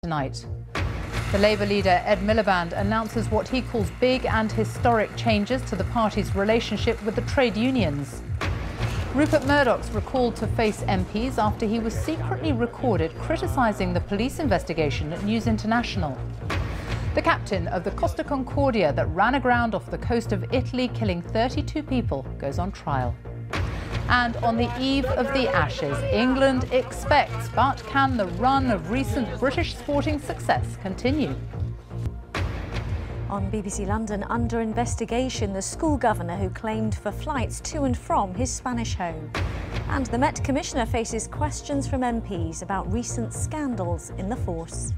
Tonight, the Labour leader Ed Miliband announces what he calls big and historic changes to the party's relationship with the trade unions. Rupert Murdoch's recalled to face MPs after he was secretly recorded criticising the police investigation at News International. The captain of the Costa Concordia that ran aground off the coast of Italy, killing 32 people, goes on trial. And on the eve of the Ashes, England expects, but can the run of recent British sporting success continue? On BBC London, under investigation, the school governor who claimed for flights to and from his Spanish home. And the Met Commissioner faces questions from MPs about recent scandals in the force.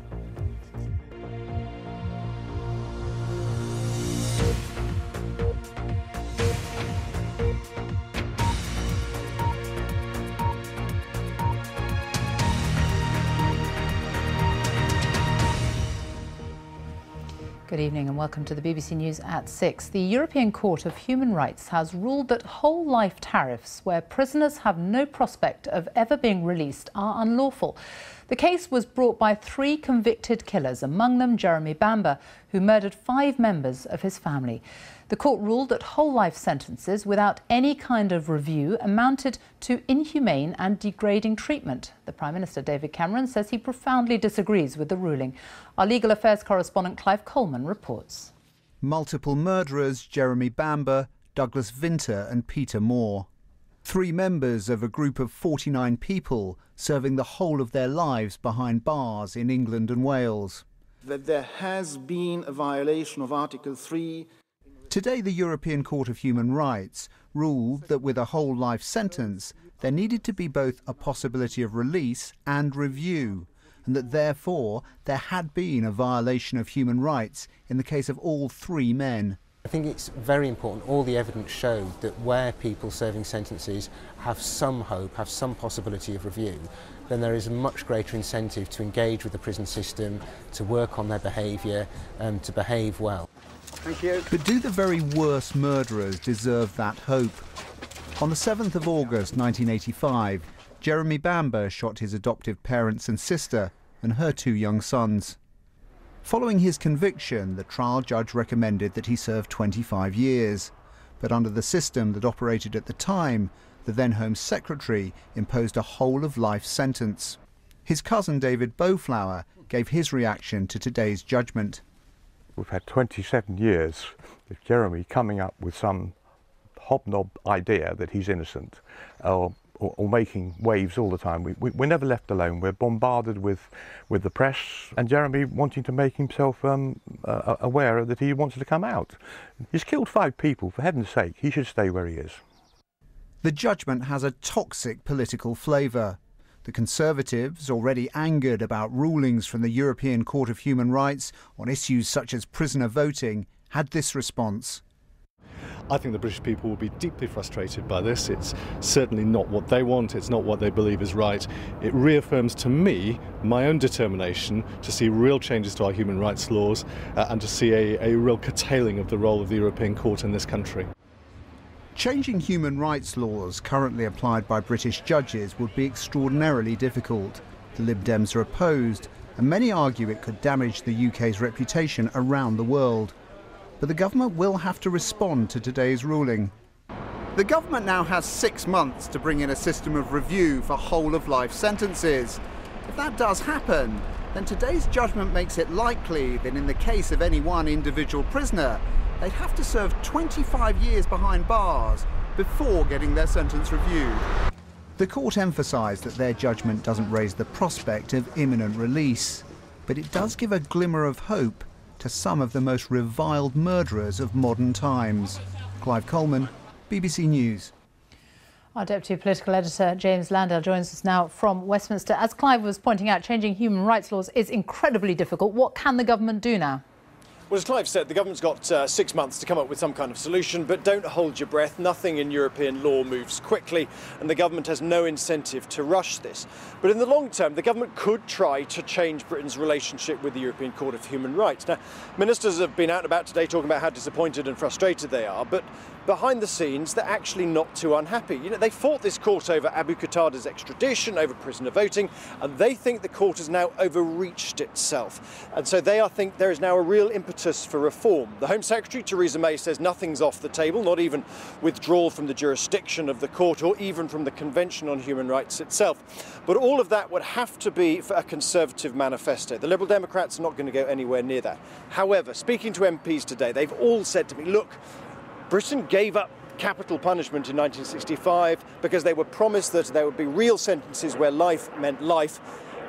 Good evening and welcome to the BBC News at 6. The European Court of Human Rights has ruled that whole-life tariffs where prisoners have no prospect of ever being released are unlawful. The case was brought by 3 convicted killers, among them Jeremy Bamber, who murdered 5 members of his family. The court ruled that whole-life sentences without any kind of review amounted to inhumane and degrading treatment. The Prime Minister, David Cameron, says he profoundly disagrees with the ruling. Our legal affairs correspondent Clive Coleman reports. Multiple murderers Jeremy Bamber, Douglas Vinter and Peter Moore. 3 members of a group of 49 people serving the whole of their lives behind bars in England and Wales. That there has been a violation of Article 3. Today, the European Court of Human Rights ruled that with a whole life sentence, there needed to be both a possibility of release and review, and that therefore there had been a violation of human rights in the case of all 3 men. I think it's very important. All the evidence showed that where people serving sentences have some hope, have some possibility of review, then there is a much greater incentive to engage with the prison system, to work on their behaviour and to behave well. Thank you. But do the very worst murderers deserve that hope? On the 7th of August 1985, Jeremy Bamber shot his adoptive parents and sister and her 2 young sons. Following his conviction, the trial judge recommended that he serve 25 years. But under the system that operated at the time, the then Home Secretary imposed a whole-of-life sentence. His cousin David Bowflower gave his reaction to today's judgment. We've had 27 years of Jeremy coming up with some hobnob idea that he's innocent, or making waves all the time. We're never left alone. We're bombarded with the press, and Jeremy wanting to make himself aware that he wants to come out. He's killed 5 people, for heaven's sake. He should stay where he is. The judgment has a toxic political flavour. The Conservatives, already angered about rulings from the European Court of Human Rights on issues such as prisoner voting, had this response. I think the British people will be deeply frustrated by this. It's certainly not what they want, it's not what they believe is right. It reaffirms to me my own determination to see real changes to our human rights laws and to see a real curtailing of the role of the European Court in this country. Changing human rights laws currently applied by British judges would be extraordinarily difficult. The Lib Dems are opposed, and many argue it could damage the UK's reputation around the world. But the government will have to respond to today's ruling. The government now has 6 months to bring in a system of review for whole-of-life sentences. If that does happen, then today's judgment makes it likely that in the case of any one individual prisoner, they'd have to serve 25 years behind bars before getting their sentence reviewed. The court emphasised that their judgment doesn't raise the prospect of imminent release, but it does give a glimmer of hope to some of the most reviled murderers of modern times. Clive Coleman, BBC News. Our Deputy Political Editor, James Landale, joins us now from Westminster. As Clive was pointing out, changing human rights laws is incredibly difficult. What can the government do now? Well, as Clive said, the government's got 6 months to come up with some kind of solution, but don't hold your breath. Nothing in European law moves quickly, and the government has no incentive to rush this. But in the long term, the government could try to change Britain's relationship with the European Court of Human Rights. Now, ministers have been out and about today talking about how disappointed and frustrated they are, but behind the scenes, they're actually not too unhappy. You know, they fought this court over Abu Qatada's extradition, over prisoner voting, and they think the court has now overreached itself. And so they think there is now a real impetus for reform. The Home Secretary, Theresa May, says nothing's off the table, not even withdrawal from the jurisdiction of the court or even from the Convention on Human Rights itself. But all of that would have to be for a Conservative manifesto. The Liberal Democrats are not going to go anywhere near that. However, speaking to MPs today, they've all said to me, look, Britain gave up capital punishment in 1965 because they were promised that there would be real sentences where life meant life,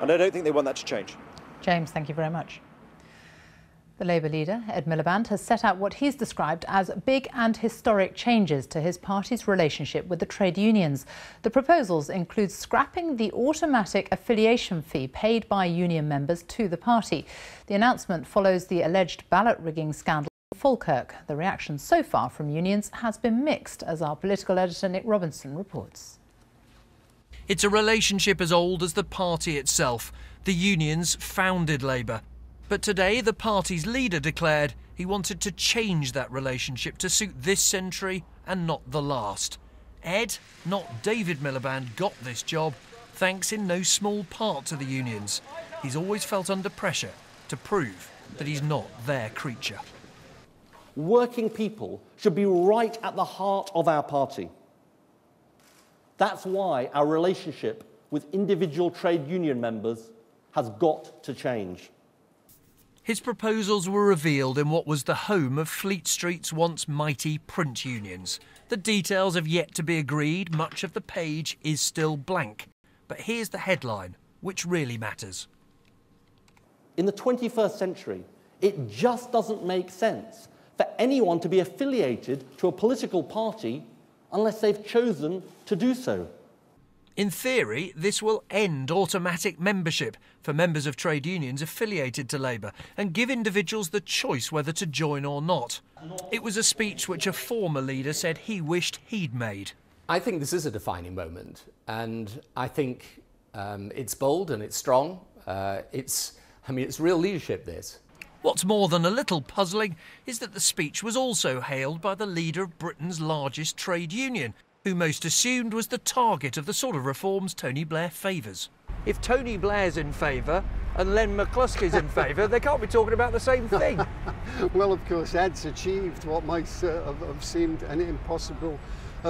and I don't think they want that to change. James, thank you very much. The Labour leader, Ed Miliband, has set out what he's described as big and historic changes to his party's relationship with the trade unions. The proposals include scrapping the automatic affiliation fee paid by union members to the party. The announcement follows the alleged ballot rigging scandal in Falkirk. The reaction so far from unions has been mixed, as our political editor Nick Robinson reports. It's a relationship as old as the party itself. The unions founded Labour. But today, the party's leader declared he wanted to change that relationship to suit this century and not the last. Ed, not David Miliband, got this job thanks in no small part to the unions. He's always felt under pressure to prove that he's not their creature. Working people should be right at the heart of our party. That's why our relationship with individual trade union members has got to change. His proposals were revealed in what was the home of Fleet Street's once mighty print unions. The details have yet to be agreed, much of the page is still blank. But here's the headline, which really matters. In the 21st century, it just doesn't make sense for anyone to be affiliated to a political party unless they've chosen to do so. In theory, this will end automatic membership for members of trade unions affiliated to Labour and give individuals the choice whether to join or not. It was a speech which a former leader said he wished he'd made. I think this is a defining moment, and I think it's bold and it's strong. It's real leadership, this. What's more than a little puzzling is that the speech was also hailed by the leader of Britain's largest trade union, who most assumed was the target of the sort of reforms Tony Blair favours. If Tony Blair's in favour and Len McCluskey's in favour, they can't be talking about the same thing. Well, of course, Ed's achieved what might have seemed an impossible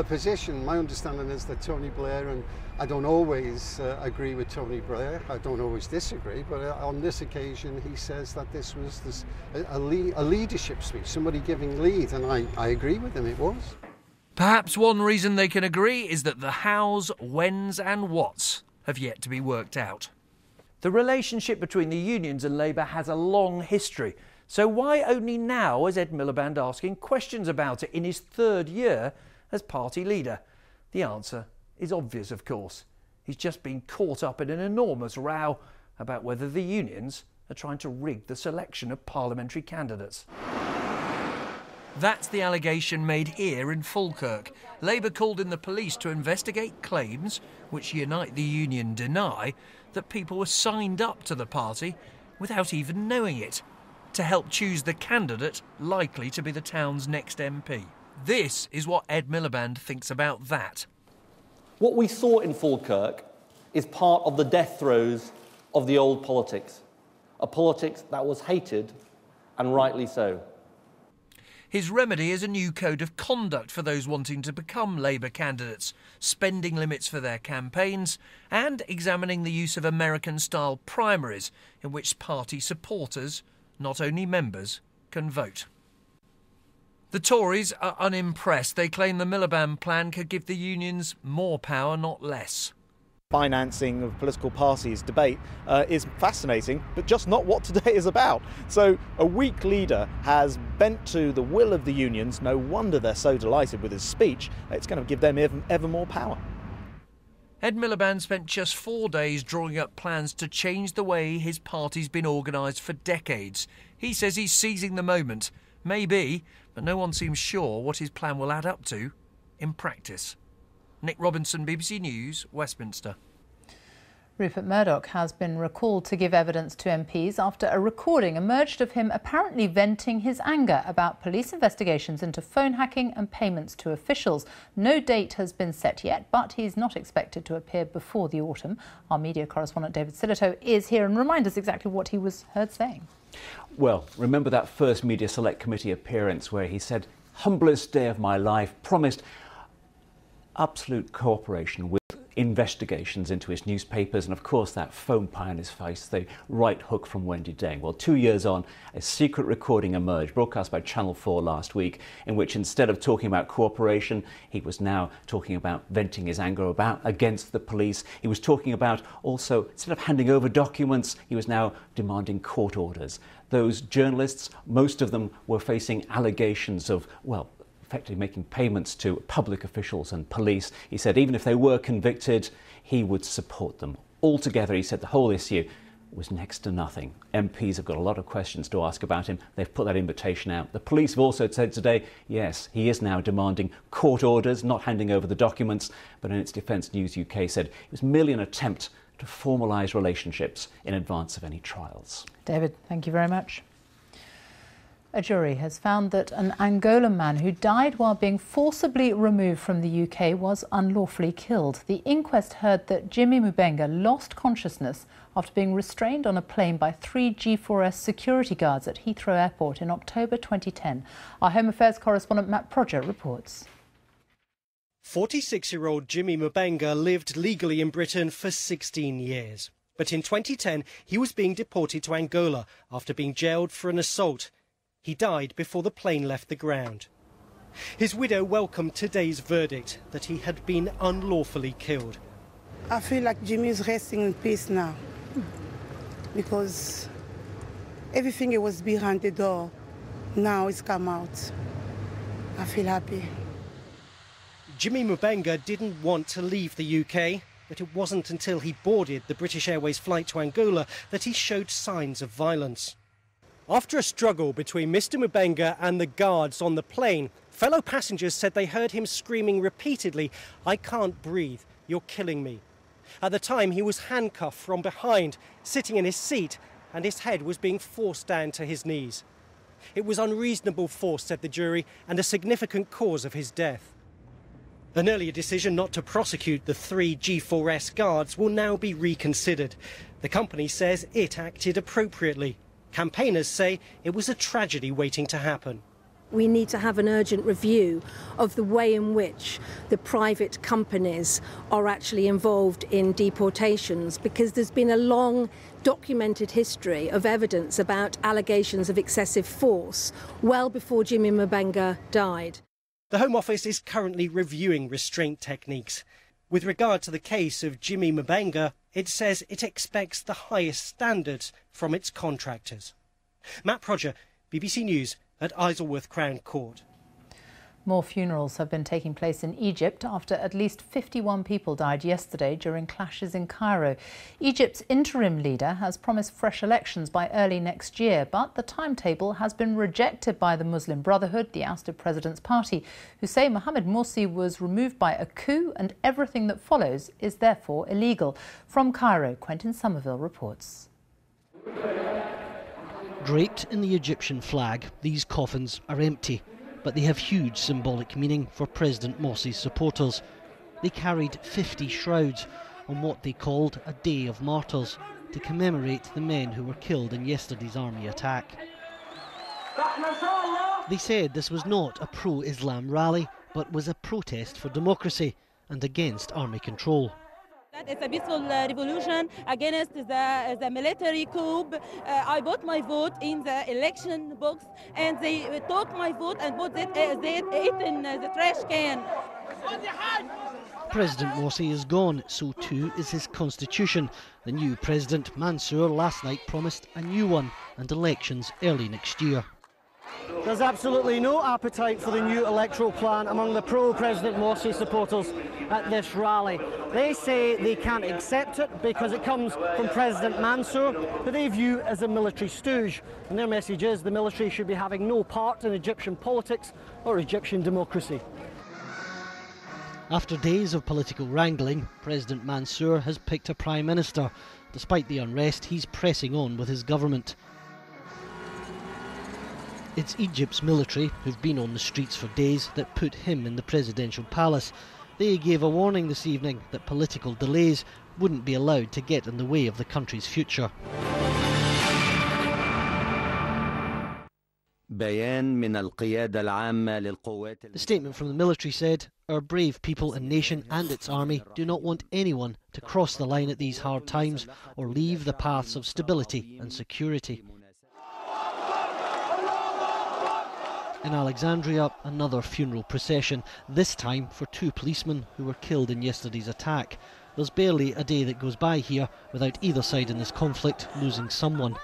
position. My understanding is that Tony Blair, and I don't always agree with Tony Blair, I don't always disagree, but on this occasion he says that this was a leadership speech, somebody giving lead, and I agree with him, it was. Perhaps one reason they can agree is that the hows, whens and whats have yet to be worked out. The relationship between the unions and Labour has a long history. So why only now is Ed Miliband asking questions about it in his third year as party leader? The answer is obvious, of course. He's just been caught up in an enormous row about whether the unions are trying to rig the selection of parliamentary candidates. That's the allegation made here in Falkirk. Labour called in the police to investigate claims, which Unite the Union deny, that people were signed up to the party without even knowing it, to help choose the candidate likely to be the town's next MP. This is what Ed Miliband thinks about that. What we saw in Falkirk is part of the death throes of the old politics, a politics that was hated, and rightly so. His remedy is a new code of conduct for those wanting to become Labour candidates, spending limits for their campaigns, and examining the use of American-style primaries in which party supporters, not only members, can vote. The Tories are unimpressed. They claim the Miliband plan could give the unions more power, not less. Financing of political parties debate is fascinating, but just not what today is about. So a weak leader has bent to the will of the unions. No wonder they're so delighted with his speech. It's going to give them ever more power. Ed Miliband spent just 4 days drawing up plans to change the way his party's been organised for decades. He says he's seizing the moment. Maybe, but no one seems sure what his plan will add up to in practice. Nick Robinson, BBC News, Westminster. Rupert Murdoch has been recalled to give evidence to MPs after a recording emerged of him apparently venting his anger about police investigations into phone hacking and payments to officials. No date has been set yet, but he's not expected to appear before the autumn. Our media correspondent David Silito is here and remind us exactly what he was heard saying. Well, remember that first Media Select Committee appearance where he said, "Humblest day of my life," promised absolute cooperation with investigations into his newspapers, and of course that phone pie on his face, the right hook from Wendy Deng. Well, 2 years on, a secret recording emerged, broadcast by Channel 4 last week, in which instead of talking about cooperation, he was now talking about venting his anger against the police. He was talking about also, instead of handing over documents, he was now demanding court orders. Those journalists, most of them were facing allegations of, well, effectively making payments to public officials and police. He said even if they were convicted, he would support them. Altogether, he said the whole issue was next to nothing. MPs have got a lot of questions to ask about him. They've put that invitation out. The police have also said today, yes, he is now demanding court orders, not handing over the documents, but in its defence, News UK said it was merely an attempt to formalise relationships in advance of any trials. David, thank you very much. A jury has found that an Angolan man who died while being forcibly removed from the UK was unlawfully killed. The inquest heard that Jimmy Mubenga lost consciousness after being restrained on a plane by 3 G4S security guards at Heathrow Airport in October 2010. Our Home Affairs correspondent Matt Prodger reports. 46-year-old Jimmy Mubenga lived legally in Britain for 16 years. But in 2010, he was being deported to Angola after being jailed for an assault. He died before the plane left the ground. His widow welcomed today's verdict that he had been unlawfully killed. I feel like Jimmy is resting in peace now because everything that was behind the door now it's come out. I feel happy. Jimmy Mubenga didn't want to leave the UK, but it wasn't until he boarded the British Airways flight to Angola that he showed signs of violence. After a struggle between Mr. Mubenga and the guards on the plane, fellow passengers said they heard him screaming repeatedly, "I can't breathe, you're killing me." At the time, he was handcuffed from behind, sitting in his seat, and his head was being forced down to his knees. It was unreasonable force, said the jury, and a significant cause of his death. An earlier decision not to prosecute the 3 G4S guards will now be reconsidered. The company says it acted appropriately. Campaigners say it was a tragedy waiting to happen. We need to have an urgent review of the way in which the private companies are actually involved in deportations, because there's been a long documented history of evidence about allegations of excessive force well before Jimmy Mubenga died. The Home Office is currently reviewing restraint techniques. With regard to the case of Jimmy Mubenga, it says it expects the highest standards from its contractors. Matt Prodger, BBC News at Isleworth Crown Court. More funerals have been taking place in Egypt after at least 51 people died yesterday during clashes in Cairo. Egypt's interim leader has promised fresh elections by early next year, but the timetable has been rejected by the Muslim Brotherhood, the ousted president's party, who say Mohamed Morsi was removed by a coup and everything that follows is therefore illegal. From Cairo, Quentin Somerville reports. Draped in the Egyptian flag, these coffins are empty, but they have huge symbolic meaning for President Morsi's supporters. They carried 50 shrouds on what they called a Day of Martyrs to commemorate the men who were killed in yesterday's army attack. They said this was not a pro-Islam rally, but was a protest for democracy and against army control. It's a peaceful revolution against the military coup. I put my vote in the election box and they took my vote and put it in the trash can. President Morsi is gone, so too is his constitution. The new president, Mansour, last night promised a new one and elections early next year. There's absolutely no appetite for the new electoral plan among the pro-President Morsi supporters at this rally. They say they can't accept it because it comes from President Mansour, who they view as a military stooge. And their message is the military should be having no part in Egyptian politics or Egyptian democracy. After days of political wrangling, President Mansour has picked a prime minister. Despite the unrest, he's pressing on with his government. It's Egypt's military, who've been on the streets for days, that put him in the presidential palace. They gave a warning this evening that political delays wouldn't be allowed to get in the way of the country's future. The statement from the military said, "Our brave people and nation and its army do not want anyone to cross the line at these hard times or leave the paths of stability and security." In Alexandria, another funeral procession, this time for 2 policemen who were killed in yesterday's attack. There's barely a day that goes by here without either side in this conflict losing someone.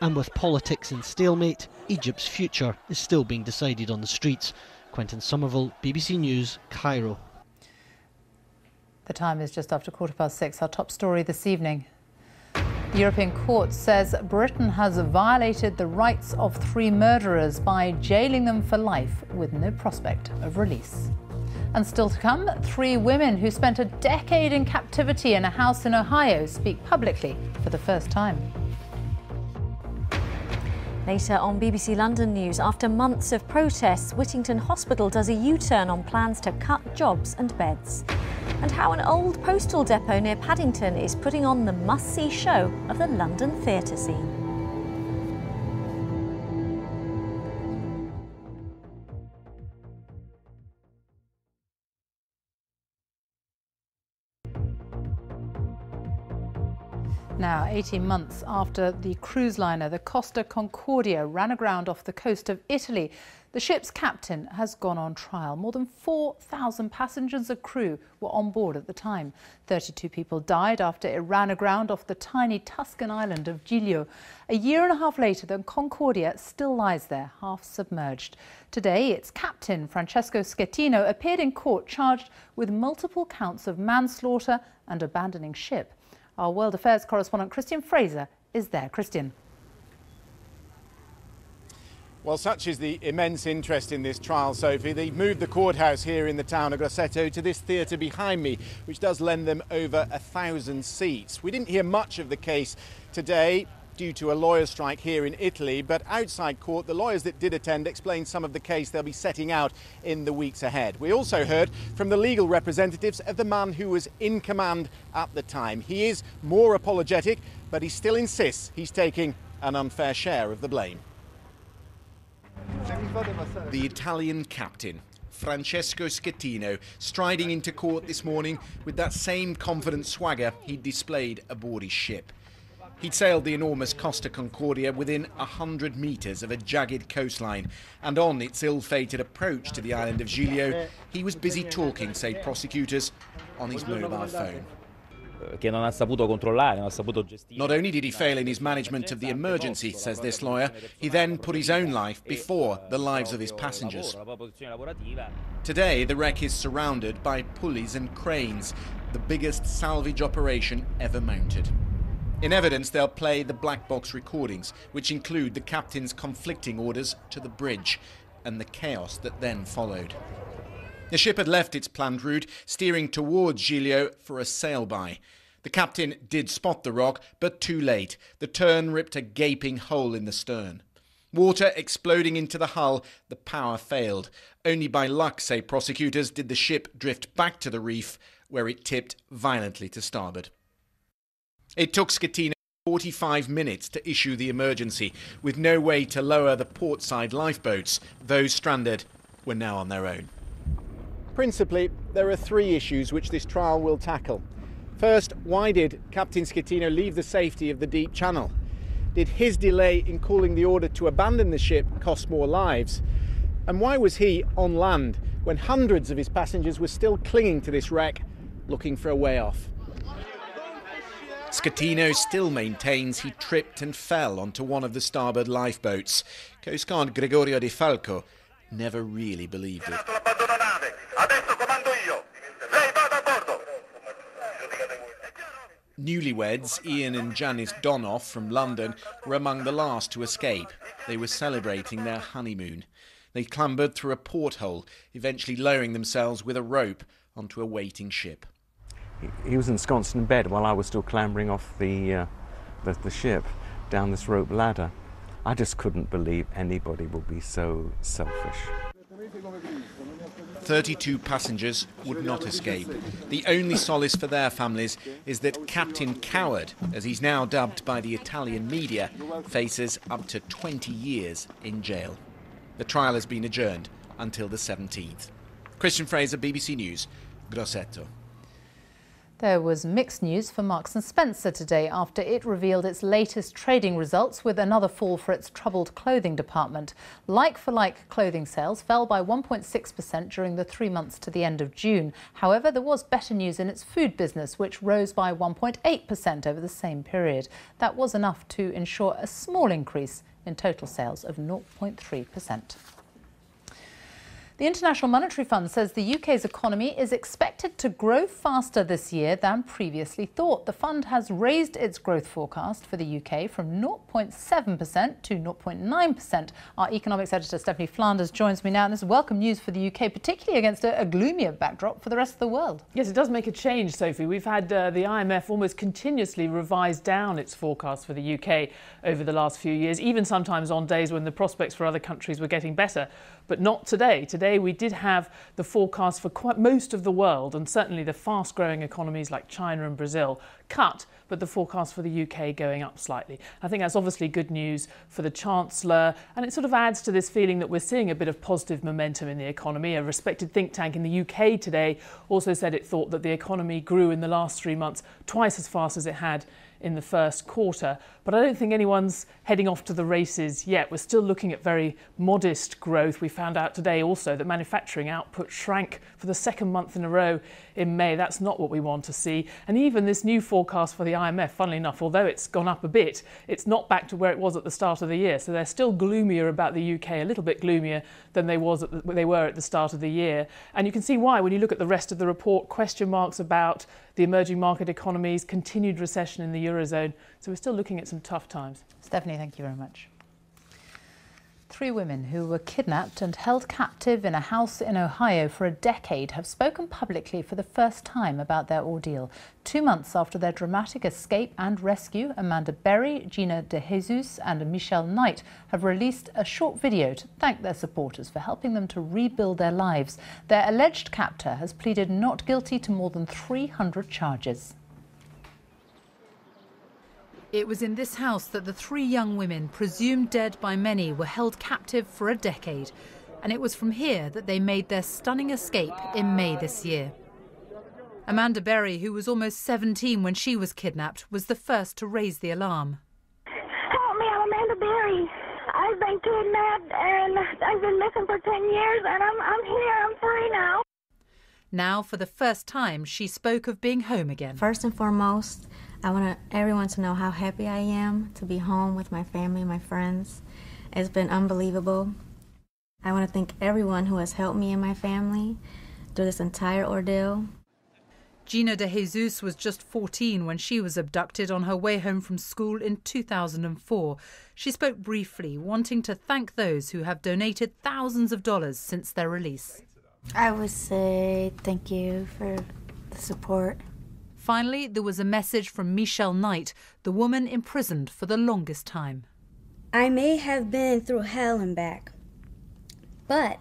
And with politics in stalemate, Egypt's future is still being decided on the streets. Quentin Somerville, BBC News, Cairo. The time is just after 6:15. Our top story this evening. The European Court says Britain has violated the rights of 3 murderers by jailing them for life with no prospect of release. And still to come, 3 women who spent a decade in captivity in a house in Ohio speak publicly for the first time. Later on BBC London News, after months of protests, Whittington Hospital does a U-turn on plans to cut jobs and beds. And how an old postal depot near Paddington is putting on the must-see show of the London theatre scene. Now, 18 months after the cruise liner, the Costa Concordia, ran aground off the coast of Italy, the ship's captain has gone on trial. More than 4,000 passengers and crew were on board at the time. 32 people died after it ran aground off the tiny Tuscan island of Giglio. A year and a half later, the Concordia still lies there, half submerged. Today, its captain, Francesco Schettino, appeared in court charged with multiple counts of manslaughter and abandoning ship. Our World Affairs correspondent Christian Fraser is there. Christian. Well, such is the immense interest in this trial, Sophie. They've moved the courthouse here in the town of Grosseto to this theatre behind me, which does lend them over 1,000 seats. We didn't hear much of the case today due to a lawyers' strike here in Italy, but outside court, the lawyers that did attend explained some of the case they'll be setting out in the weeks ahead. We also heard from the legal representatives of the man who was in command at the time. He is more apologetic, but he still insists he's taking an unfair share of the blame. The Italian captain, Francesco Schettino, striding into court this morning with that same confident swagger he'd displayed aboard his ship. He'd sailed the enormous Costa Concordia within 100 metres of a jagged coastline, and on its ill-fated approach to the island of Giglio, he was busy talking, say prosecutors, on his mobile phone. Not only did he fail in his management of the emergency, says this lawyer, he then put his own life before the lives of his passengers. Today, the wreck is surrounded by pulleys and cranes, the biggest salvage operation ever mounted. In evidence, they'll play the black box recordings, which include the captain's conflicting orders to the bridge and the chaos that then followed. The ship had left its planned route, steering towards Giglio for a sail-by. The captain did spot the rock, but too late. The turn ripped a gaping hole in the stern. Water exploding into the hull, the power failed. Only by luck, say prosecutors, did the ship drift back to the reef, where it tipped violently to starboard. It took Schettino 45 minutes to issue the emergency, with no way to lower the portside lifeboats. Those stranded were now on their own. Principally, there are 3 issues which this trial will tackle. First, why did Captain Schettino leave the safety of the deep channel? Did his delay in calling the order to abandon the ship cost more lives? And why was he on land when hundreds of his passengers were still clinging to this wreck, looking for a way off? Scatino still maintains he tripped and fell onto one of the starboard lifeboats. Coast Guard Gregorio Di Falco never really believed it. Newlyweds Ian and Janice Donoff from London were among the last to escape. They were celebrating their honeymoon. They clambered through a porthole, eventually lowering themselves with a rope onto a waiting ship. He was ensconced in bed while I was still clambering off the ship down this rope ladder. I just couldn't believe anybody would be so selfish. 32 passengers would not escape. The only solace for their families is that Captain Coward, as he's now dubbed by the Italian media, faces up to 20 years in jail. The trial has been adjourned until the 17th. Christian Fraser, BBC News, Grosseto. There was mixed news for Marks & Spencer today after it revealed its latest trading results with another fall for its troubled clothing department. Like-for-like clothing sales fell by 1.6% during the 3 months to the end of June. However, there was better news in its food business, which rose by 1.8% over the same period. That was enough to ensure a small increase in total sales of 0.3%. The International Monetary Fund says the UK's economy is expected to grow faster this year than previously thought. The fund has raised its growth forecast for the UK from 0.7% to 0.9%. Our economics editor Stephanie Flanders joins me now, and this is welcome news for the UK, particularly against a gloomier backdrop for the rest of the world. Yes, it does make a change, Sophie. We've had the IMF almost continuously revise down its forecast for the UK over the last few years, even sometimes on days when the prospects for other countries were getting better. But not today. Today we did have the forecast for quite most of the world, and certainly the fast-growing economies like China and Brazil, cut, but the forecast for the UK going up slightly. I think that's obviously good news for the Chancellor, and it sort of adds to this feeling that we're seeing a bit of positive momentum in the economy. A respected think tank in the UK today also said it thought that the economy grew in the last 3 months twice as fast as it had in the first quarter. But I don't think anyone's heading off to the races yet. We're still looking at very modest growth. We found out today also that manufacturing output shrank for the second month in a row in May. That's not what we want to see. And even this new forecast for the IMF, funnily enough, although it's gone up a bit, it's not back to where it was at the start of the year. So they're still gloomier about the UK, a little bit gloomier than they were at the start of the year. And you can see why when you look at the rest of the report. Question marks about the emerging market economies, continued recession in the Eurozone. So we're still looking at some tough times. Stephanie, thank you very much. 3 women who were kidnapped and held captive in a house in Ohio for a decade have spoken publicly for the first time about their ordeal. 2 months after their dramatic escape and rescue, Amanda Berry, Gina DeJesus and Michelle Knight have released a short video to thank their supporters for helping them to rebuild their lives. Their alleged captor has pleaded not guilty to more than 300 charges. It was in this house that the 3 young women, presumed dead by many, were held captive for a decade. And it was from here that they made their stunning escape in May this year. Amanda Berry, who was almost 17 when she was kidnapped, was the first to raise the alarm. Help me, I'm Amanda Berry. I've been kidnapped and I've been missing for 10 years and I'm here, I'm free now. Now, for the first time, she spoke of being home again. First and foremost, I want everyone to know how happy I am to be home with my family, my friends. It's been unbelievable. I want to thank everyone who has helped me and my family through this entire ordeal. Gina DeJesus was just 14 when she was abducted on her way home from school in 2004. She spoke briefly, wanting to thank those who have donated thousands of dollars since their release. I would say thank you for the support. Finally, there was a message from Michelle Knight, the woman imprisoned for the longest time. I may have been through hell and back, but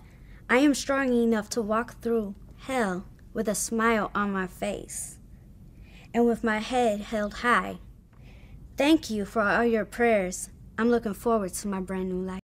I am strong enough to walk through hell with a smile on my face and with my head held high. Thank you for all your prayers. I'm looking forward to my brand new life.